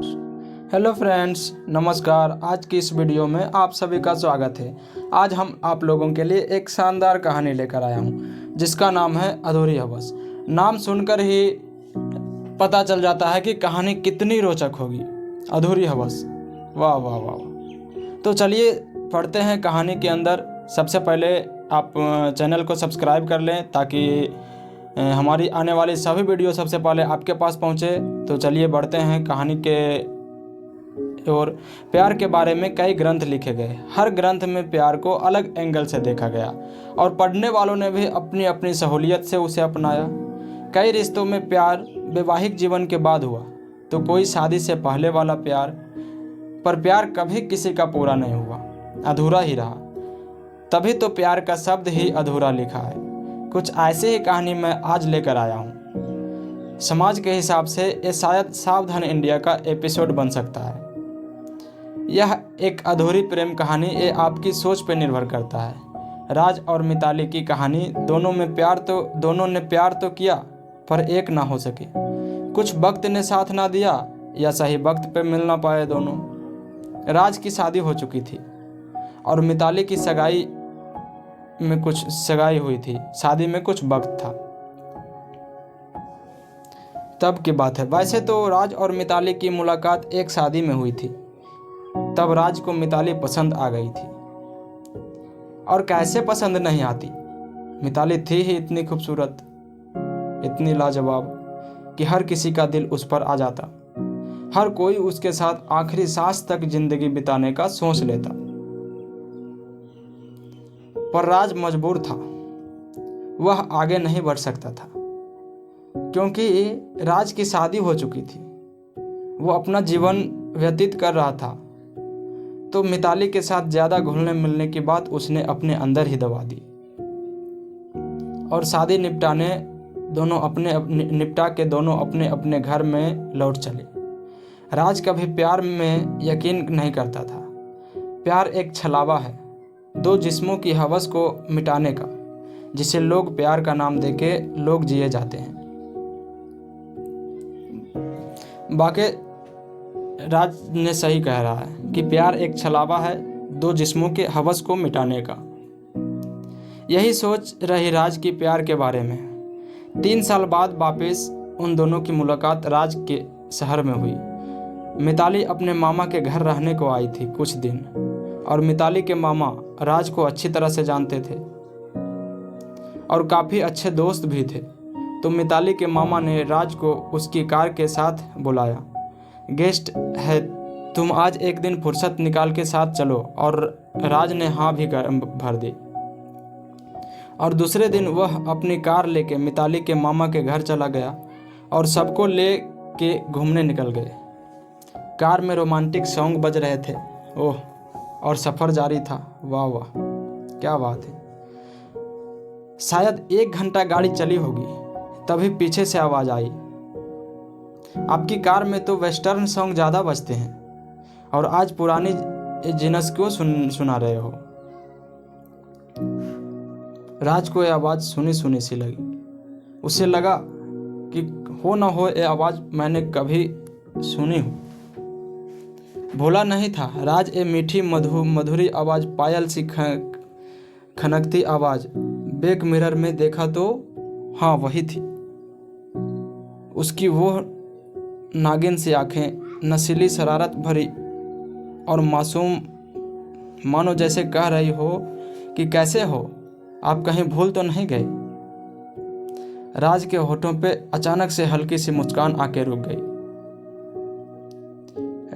Hello friends, नमस्कार। आज की इस वीडियो में आप सभी का स्वागत है। आज हम आप लोगों के लिए एक शानदार कहानी लेकर आया हूँ जिसका नाम है अधूरी हवस। नाम सुनकर ही पता चल जाता है कि कहानी कितनी रोचक होगी। अधूरी हवस, वाह वाह वाह वाह। तो चलिए पढ़ते हैं कहानी के अंदर। सबसे पहले आप चैनल को सब्सक्राइब कर लें ताकि हमारी आने वाली सभी वीडियो सबसे पहले आपके पास पहुँचे। तो चलिए बढ़ते हैं कहानी के। और प्यार के बारे में कई ग्रंथ लिखे गए। हर ग्रंथ में प्यार को अलग एंगल से देखा गया और पढ़ने वालों ने भी अपनी अपनी सहूलियत से उसे अपनाया। कई रिश्तों में प्यार वैवाहिक जीवन के बाद हुआ तो कोई शादी से पहले वाला प्यार, पर प्यार कभी किसी का पूरा नहीं हुआ, अधूरा ही रहा। तभी तो प्यार का शब्द ही अधूरा लिखा है। कुछ ऐसी ही कहानी मैं आज लेकर आया हूँ। समाज के हिसाब से ये शायद सावधान इंडिया का एपिसोड बन सकता है। यह एक अधूरी प्रेम कहानी, ये आपकी सोच पर निर्भर करता है। राज और मिताली की कहानी, दोनों ने प्यार तो किया पर एक ना हो सके। कुछ वक्त ने साथ ना दिया या सही वक्त पे मिल ना पाए दोनों। राज की शादी हो चुकी थी और मिताली की सगाई हुई थी। शादी में कुछ वक्त था। तब की बात है। वैसे तो राज और मिताली की मुलाकात एक शादी में हुई थी। तब राज को मिताली पसंद आ गई थी। और कैसे पसंद नहीं आती। मिताली थी ही इतनी खूबसूरत, इतनी लाजवाब कि हर किसी का दिल उस पर आ जाता। हर कोई उसके साथ आखिरी सांस तक जिंदगी बिताने का सोच लेता। पर राज मजबूर था। वह आगे नहीं बढ़ सकता था क्योंकि राज की शादी हो चुकी थी। वो अपना जीवन व्यतीत कर रहा था। तो मिताली के साथ ज्यादा घुलने मिलने की बात उसने अपने अंदर ही दबा दी और शादी निपटा के दोनों अपने अपने घर में लौट चले। राज कभी प्यार में यकीन नहीं करता था। प्यार एक छलावा है, दो जिस्मों की हवस को मिटाने का, जिसे लोग प्यार का नाम देके लोग जिए जाते हैं। बाकी राज ने सही कह रहा है कि प्यार एक छलावा है, दो जिस्मों के हवस को मिटाने का। यही सोच रही राज की प्यार के बारे में। 3 साल बाद वापस उन दोनों की मुलाकात राज के शहर में हुई। मिताली अपने मामा के घर रहने को आई थी कुछ दिन और मिताली के मामा राज को अच्छी तरह से जानते थे और काफ़ी अच्छे दोस्त भी थे। तो मिताली के मामा ने राज को उसकी कार के साथ बुलाया। गेस्ट है, तुम आज एक दिन फुर्सत निकाल के साथ चलो। और राज ने हाँ भी भर दी और दूसरे दिन वह अपनी कार लेके मिताली के मामा के घर चला गया और सबको ले के घूमने निकल गए। कार में रोमांटिक सॉन्ग बज रहे थे। ओह, और सफ़र जारी था। वाह वाह, क्या बात है। शायद 1 घंटा गाड़ी चली होगी, तभी पीछे से आवाज़ आई, आपकी कार में तो वेस्टर्न सॉन्ग ज़्यादा बजते हैं और आज पुरानी जिनस क्यों सुना रहे हो। राज को यह आवाज़ सुनी सुनी सी लगी। उसे लगा कि हो ना हो यह आवाज़ मैंने कभी सुनी हो। भोला नहीं था राज। ये मीठी मधुरी आवाज़, पायल सी खनकती आवाज़। बैक मिरर में देखा तो हाँ, वही थी। उसकी वो नागिन सी आंखें, नशीली शरारत भरी और मासूम, मानो जैसे कह रही हो कि कैसे हो, आप कहीं भूल तो नहीं गए। राज के होठों पे अचानक से हल्की सी मुस्कान आके रुक गई।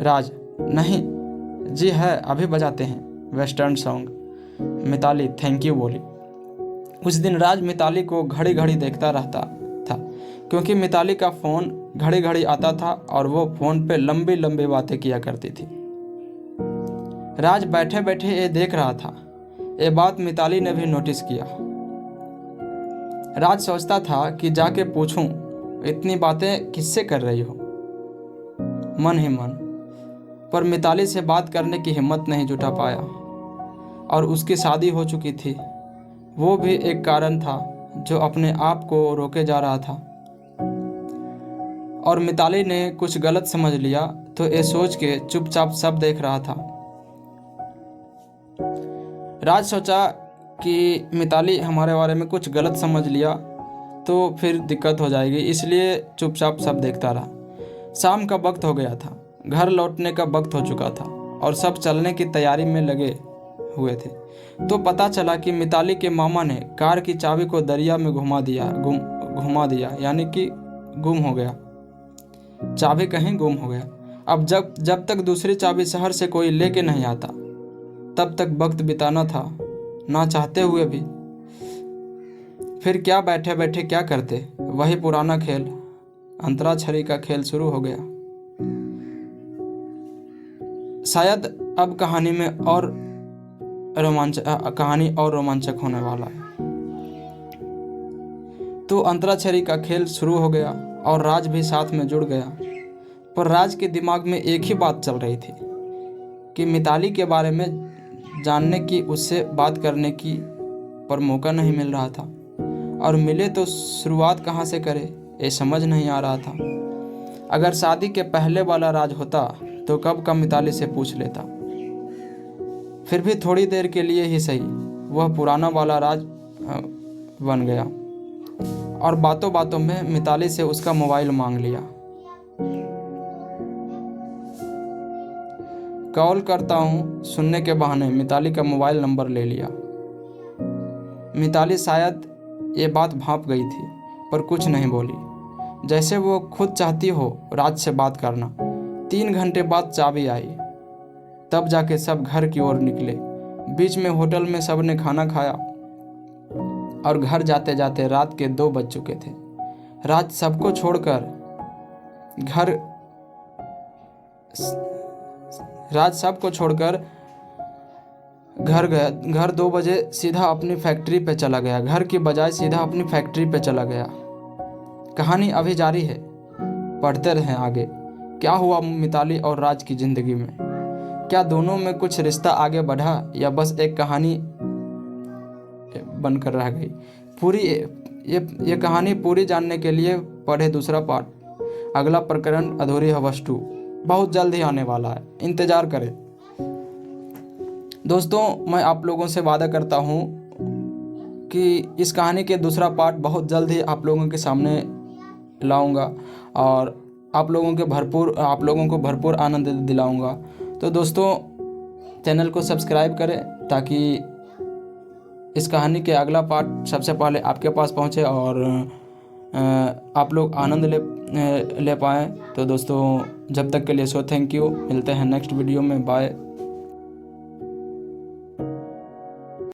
राज, नहीं जी है, अभी बजाते हैं western song. Mitali thank you बोली। उस दिन राज मिताली को घड़ी घड़ी देखता रहता था क्योंकि मिताली का फ़ोन घड़ी घड़ी आता था और वो फ़ोन पे लंबी लंबी बातें किया करती थी। राज बैठे बैठे ये देख रहा था। ये बात मिताली ने भी नोटिस किया। राज सोचता था कि जाके पूछूं, इतनी बातें किससे कर रही हो, मन ही मन। पर मिताली से बात करने की हिम्मत नहीं जुटा पाया और उसकी शादी हो चुकी थी। वो भी एक कारण था जो अपने आप को रोके जा रहा था। और मिताली ने कुछ गलत समझ लिया तो ये सोच के चुपचाप सब देख रहा था। राज सोचा कि मिताली हमारे बारे में कुछ गलत समझ लिया तो फिर दिक्कत हो जाएगी, इसलिए चुपचाप सब देखता रहा। शाम का वक्त हो गया था, घर लौटने का वक्त हो चुका था और सब चलने की तैयारी में लगे हुए थे। तो पता चला कि मिताली के मामा ने कार की चाबी को दरिया में घुमा दिया, यानी कि गुम हो गया। चाबी कहीं गुम हो गया। अब जब तक दूसरी चाबी शहर से कोई लेके नहीं आता तब तक वक्त बिताना था, ना चाहते हुए भी। फिर क्या बैठे बैठे क्या करते, वही पुराना खेल, अंतराक्षरी का खेल शुरू हो गया। शायद अब कहानी और रोमांचक होने वाला है। तो अंतराक्षरी का खेल शुरू हो गया और राज भी साथ में जुड़ गया। पर राज के दिमाग में एक ही बात चल रही थी कि मिताली के बारे में जानने की, उससे बात करने की पर मौका नहीं मिल रहा था, और मिले तो शुरुआत कहाँ से करे ये समझ नहीं आ रहा था। अगर शादी के पहले वाला राज होता तो कब का मिताली से पूछ लेता। फिर भी थोड़ी देर के लिए ही सही वह पुराना वाला राज बन गया और बातों बातों में मिताली से उसका मोबाइल मांग लिया। कॉल करता हूँ सुनने के बहाने मिताली का मोबाइल नंबर ले लिया। मिताली शायद ये बात भांप गई थी पर कुछ नहीं बोली, जैसे वो खुद चाहती हो राज से बात करना। 3 घंटे बाद चाबी आई, तब जाके सब घर की ओर निकले। बीच में होटल में सब ने खाना खाया और घर जाते जाते रात के 2 बज चुके थे। राज सबको छोड़कर घर गया। घर 2 बजे सीधा अपनी फैक्ट्री पे चला गया, घर की बजाय सीधा अपनी फैक्ट्री पे चला गया। कहानी अभी जारी है, पढ़ते रहें आगे। क्या हुआ मिताली और राज की जिंदगी में? क्या दोनों में कुछ रिश्ता आगे बढ़ा या बस एक कहानी बनकर रह गई? ये कहानी पूरी जानने के लिए पढ़े दूसरा पार्ट। अगला प्रकरण अधूरी हवस 2 बहुत जल्द ही आने वाला है, इंतज़ार करें। दोस्तों, मैं आप लोगों से वादा करता हूँ कि इस कहानी के दूसरा पार्ट बहुत जल्द ही आप लोगों के सामने लाऊंगा और आप लोगों को भरपूर आनंद दिलाऊंगा। तो दोस्तों, चैनल को सब्सक्राइब करें ताकि इस कहानी के अगला पार्ट सबसे पहले आपके पास पहुंचे और आप लोग आनंद ले पाएँ। तो दोस्तों, जब तक के लिए थैंक यू। मिलते हैं नेक्स्ट वीडियो में। बाय।